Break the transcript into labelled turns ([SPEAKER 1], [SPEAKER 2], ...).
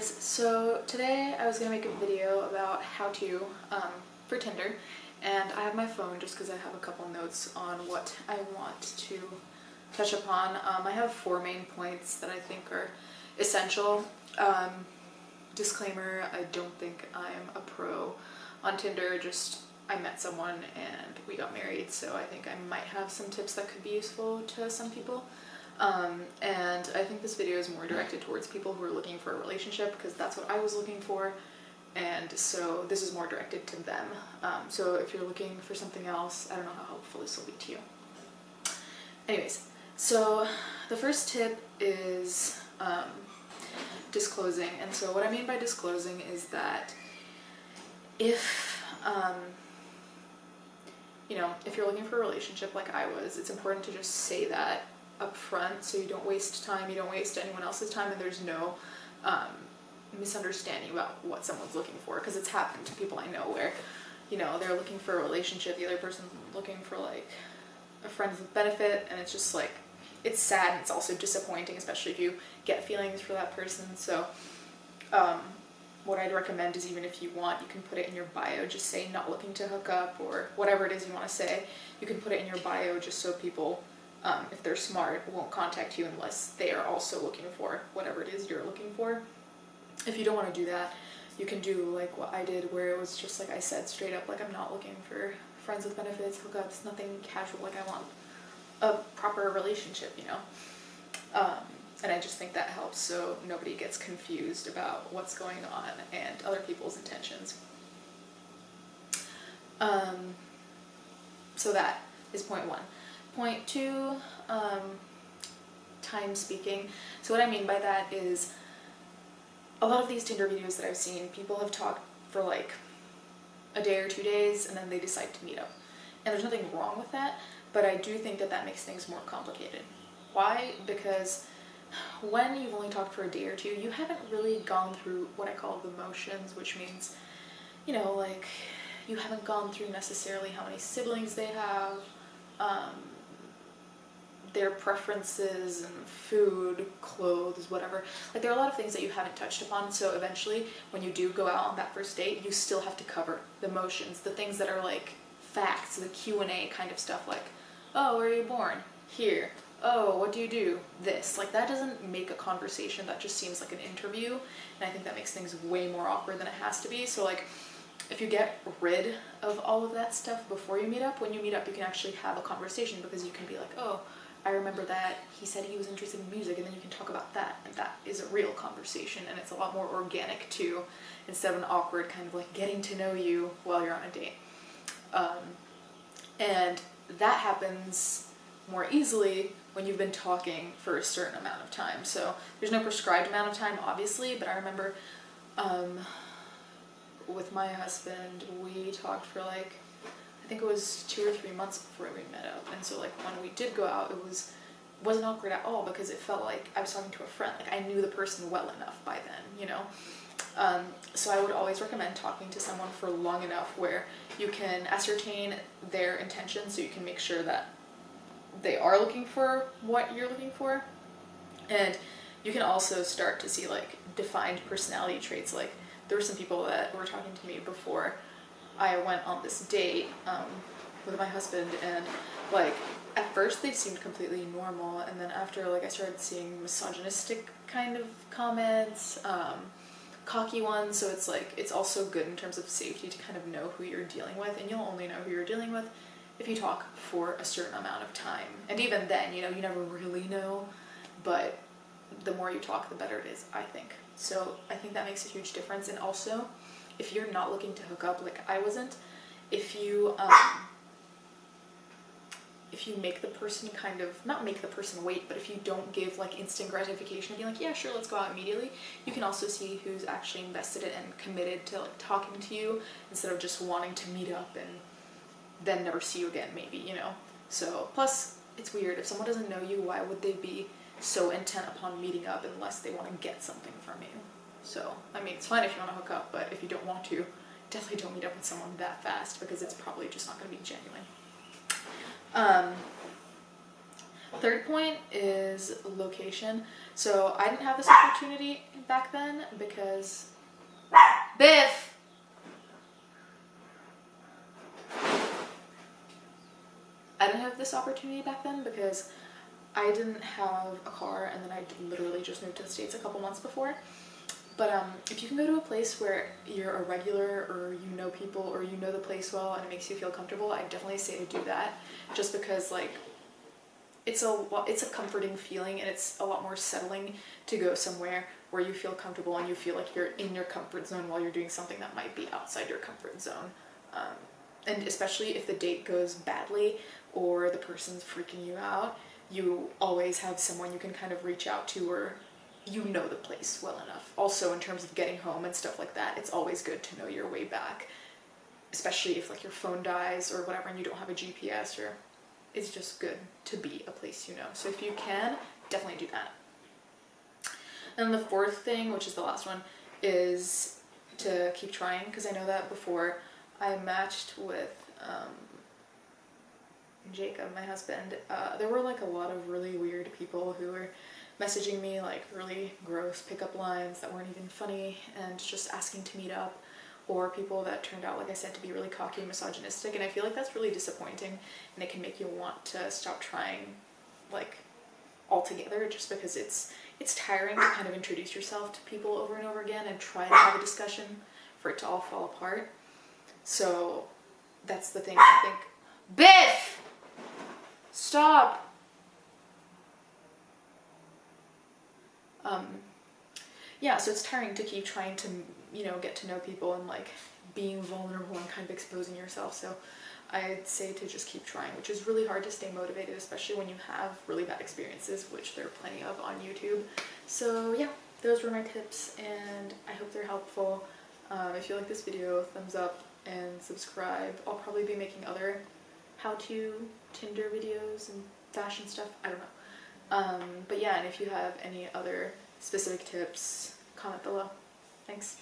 [SPEAKER 1] guys, so today I was going to make a video about how to for Tinder, and I have my phone just because I have a couple notes on what I want to touch upon. I have 4 main points that I think are essential. Disclaimer, I don't think I'm a pro on Tinder, just I met someone and we got married, so I think I might have some tips that could be useful to some people. And I think this video is more directed towards people who are looking for a relationship, because that's what I was looking for, and so this is more directed to them. So if you're looking for something else, I don't know how helpful this will be to you. Anyways, so the first tip is disclosing. And so what I mean by disclosing is that if if you're looking for a relationship like I was, it's important to just say that up front so you don't waste time, you don't waste anyone else's time, and there's no misunderstanding about what someone's looking for, because it's happened to people I know where, they're looking for a relationship, the other person's looking for like a friend with benefit, and it's just like, it's sad and it's also disappointing, especially if you get feelings for that person. So what I'd recommend is, even if you want, you can put it in your bio, just say not looking to hook up, or whatever it is you want to say. You can put it in your bio just so people, if they're smart, won't contact you unless they are also looking for whatever it is you're looking for. If you don't want to do that, you can do like what I did, where it was just like I said straight up, like, I'm not looking for friends with benefits, hookups, nothing casual, like I want a proper relationship, and I just think that helps so nobody gets confused about what's going on and other people's intentions. So that is point 1. Point 2, time speaking. So what I mean by that is, a lot of these Tinder videos that I've seen, people have talked for like a day or 2 days and then they decide to meet up. And there's nothing wrong with that, but I do think that that makes things more complicated. Why? Because when you've only talked for a day or 2, you haven't really gone through what I call the motions, which means, like, you haven't gone through necessarily how many siblings they have, their preferences and food, clothes, whatever. Like, there are a lot of things that you haven't touched upon, so eventually when you do go out on that first date, you still have to cover the motions, the things that are like facts, the Q&A kind of stuff, like, oh, where are you born? Here. Oh, what do you do? This. Like, that doesn't make a conversation, that just seems like an interview, and I think that makes things way more awkward than it has to be. So like, if you get rid of all of that stuff before you meet up, when you meet up you can actually have a conversation, because you can be like, oh, I remember that he said he was interested in music, and then you can talk about that, and that is a real conversation, and it's a lot more organic too, instead of an awkward kind of like getting to know you while you're on a date. And that happens more easily when you've been talking for a certain amount of time. So there's no prescribed amount of time, obviously, but I remember with my husband, we talked for like, I think it was 2 or 3 months before we met up. And so like, when we did go out, it wasn't awkward at all, because it felt like I was talking to a friend. Like, I knew the person well enough by then, so I would always recommend talking to someone for long enough where you can ascertain their intentions, so you can make sure that they are looking for what you're looking for. And you can also start to see like defined personality traits. Like, there were some people that were talking to me before I went on this date with my husband, and like, at first they seemed completely normal, and then after, like, I started seeing misogynistic kind of comments, cocky ones. So it's like, it's also good in terms of safety to kind of know who you're dealing with, and you'll only know who you're dealing with if you talk for a certain amount of time. And even then, you never really know, but the more you talk, the better it is, I think. So I think that makes a huge difference. And also, if you're not looking to hook up like I wasn't, if you make the person kind of, not make the person wait, but if you don't give like instant gratification and be like, yeah, sure, let's go out immediately, you can also see who's actually invested in and committed to like talking to you, instead of just wanting to meet up and then never see you again, maybe, So, plus, it's weird. If someone doesn't know you, why would they be so intent upon meeting up unless they want to get something from you? So, I mean, it's fine if you want to hook up, but if you don't want to, definitely don't meet up with someone that fast, because it's probably just not going to be genuine. Third point is location. So I didn't have this opportunity back then because Biff. I didn't have this opportunity back then because I didn't have a car, and then I literally just moved to the States a couple months before. But if you can go to a place where you're a regular, or you know people, or you know the place well and it makes you feel comfortable, I definitely say to do that, just because like it's a comforting feeling, and it's a lot more settling to go somewhere where you feel comfortable and you feel like you're in your comfort zone while you're doing something that might be outside your comfort zone. And especially if the date goes badly or the person's freaking you out, you always have someone you can kind of reach out to, or you know the place well enough. Also, in terms of getting home and stuff like that, it's always good to know your way back, especially if like your phone dies or whatever and you don't have a GPS, or it's just good to be a place you know. So if you can, definitely do that. And the fourth thing, which is the last one, is to keep trying, because I know that before I matched with Jacob, my husband, there were like a lot of really weird people who were messaging me like really gross pickup lines that weren't even funny, and just asking to meet up, or people that turned out, like I said, to be really cocky and misogynistic, and I feel like that's really disappointing, and it can make you want to stop trying like altogether, just because it's tiring to kind of introduce yourself to people over and over again and try to have a discussion for it to all fall apart. So that's the thing, I think. Biff! Stop! Yeah, so it's tiring to keep trying to, get to know people and like being vulnerable and kind of exposing yourself. So I'd say to just keep trying, which is really hard to stay motivated, especially when you have really bad experiences, which there are plenty of on YouTube. So yeah, those were my tips, and I hope they're helpful. If you like this video, thumbs up and subscribe. I'll probably be making other how-to Tinder videos and fashion stuff. I don't know. But yeah, and if you have any other specific tips, comment below. Thanks.